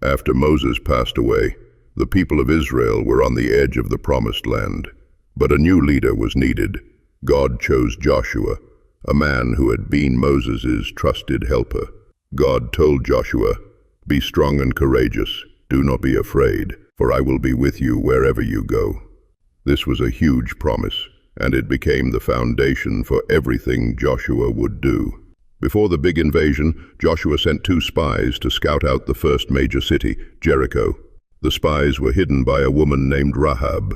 After Moses passed away, the people of Israel were on the edge of the promised land. But a new leader was needed. God chose Joshua, a man who had been Moses' trusted helper. God told Joshua, "Be strong and courageous. Do not be afraid, for I will be with you wherever you go." This was a huge promise, and it became the foundation for everything Joshua would do. Before the big invasion, Joshua sent 2 spies to scout out the first major city, Jericho. The spies were hidden by a woman named Rahab.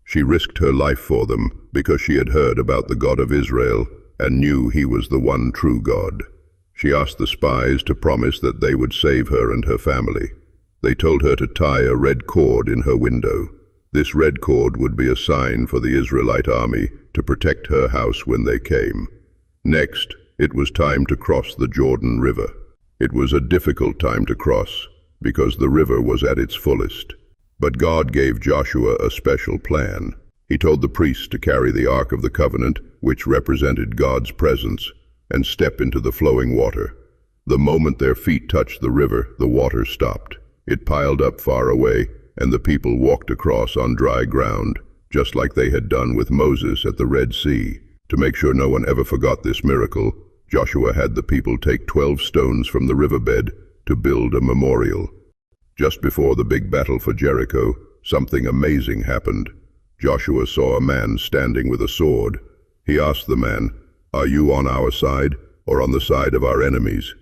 She risked her life for them because she had heard about the God of Israel and knew he was the one true God. She asked the spies to promise that they would save her and her family. They told her to tie a red cord in her window. This red cord would be a sign for the Israelite army to protect her house when they came. Next, it was time to cross the Jordan River. It was a difficult time to cross because the river was at its fullest. But God gave Joshua a special plan. He told the priests to carry the Ark of the Covenant, which represented God's presence, and step into the flowing water. The moment their feet touched the river, the water stopped. It piled up far away, and the people walked across on dry ground, just like they had done with Moses at the Red Sea. To make sure no one ever forgot this miracle, Joshua had the people take 12 stones from the riverbed to build a memorial. Just before the big battle for Jericho, something amazing happened. Joshua saw a man standing with a sword. He asked the man, "Are you on our side or on the side of our enemies?"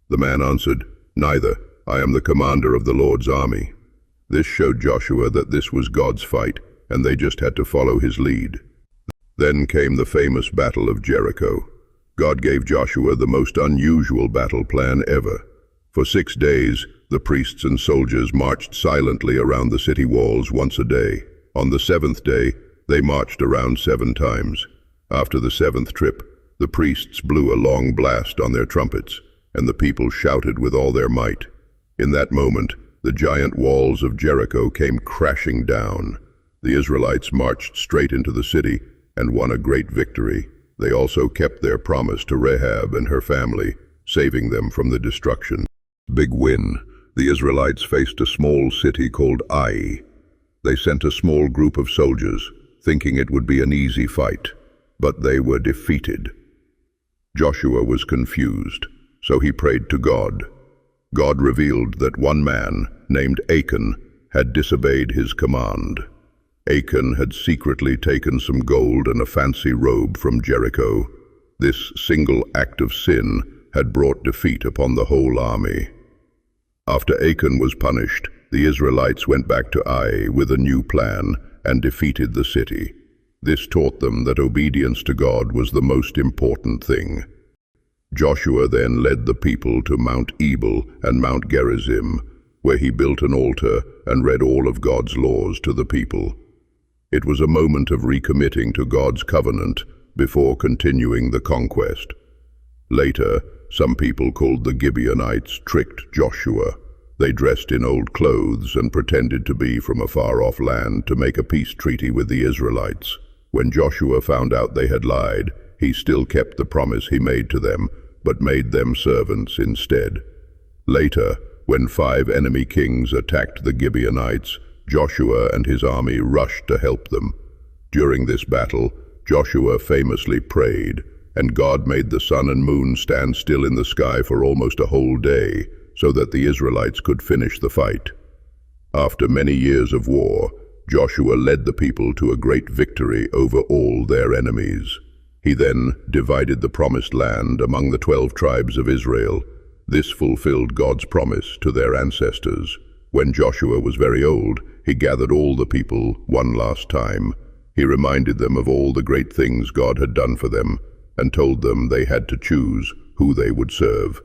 The man answered, "Neither. I am the commander of the Lord's army." This showed Joshua that this was God's fight, and they just had to follow his lead. Then came the famous Battle of Jericho. God gave Joshua the most unusual battle plan ever. For 6 days, the priests and soldiers marched silently around the city walls once a day. On the 7th day, they marched around 7 times. After the 7th trip, the priests blew a long blast on their trumpets, and the people shouted with all their might. In that moment, the giant walls of Jericho came crashing down. The Israelites marched straight into the city and won a great victory. They also kept their promise to Rahab and her family, saving them from the destruction. Big win. The Israelites faced a small city called Ai. They sent a small group of soldiers, thinking it would be an easy fight, but they were defeated. Joshua was confused, so he prayed to God. God revealed that one man, named Achan, had disobeyed his command. Achan had secretly taken some gold and a fancy robe from Jericho. This single act of sin had brought defeat upon the whole army. After Achan was punished, the Israelites went back to Ai with a new plan and defeated the city. This taught them that obedience to God was the most important thing. Joshua then led the people to Mount Ebal and Mount Gerizim, where he built an altar and read all of God's laws to the people. It was a moment of recommitting to God's covenant before continuing the conquest. Later, some people called the Gibeonites tricked Joshua. They dressed in old clothes and pretended to be from a far-off land to make a peace treaty with the Israelites. When Joshua found out they had lied, he still kept the promise he made to them, but made them servants instead. Later, when 5 enemy kings attacked the Gibeonites, Joshua and his army rushed to help them. During this battle, Joshua famously prayed, and God made the sun and moon stand still in the sky for almost a whole day, so that the Israelites could finish the fight. After many years of war, Joshua led the people to a great victory over all their enemies. He then divided the promised land among the 12 tribes of Israel. This fulfilled God's promise to their ancestors. When Joshua was very old, he gathered all the people one last time. He reminded them of all the great things God had done for them, and told them they had to choose who they would serve.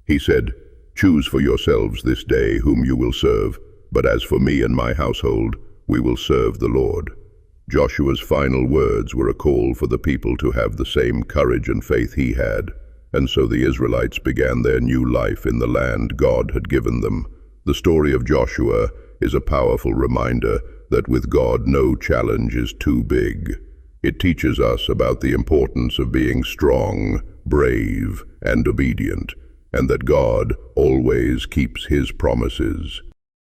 He said, "Choose for yourselves this day whom you will serve, but as for me and my household, we will serve the Lord." Joshua's final words were a call for the people to have the same courage and faith he had, and so the Israelites began their new life in the land God had given them. The story of Joshua is a powerful reminder that with God no challenge is too big. It teaches us about the importance of being strong, brave, and obedient. and that God always keeps his promises.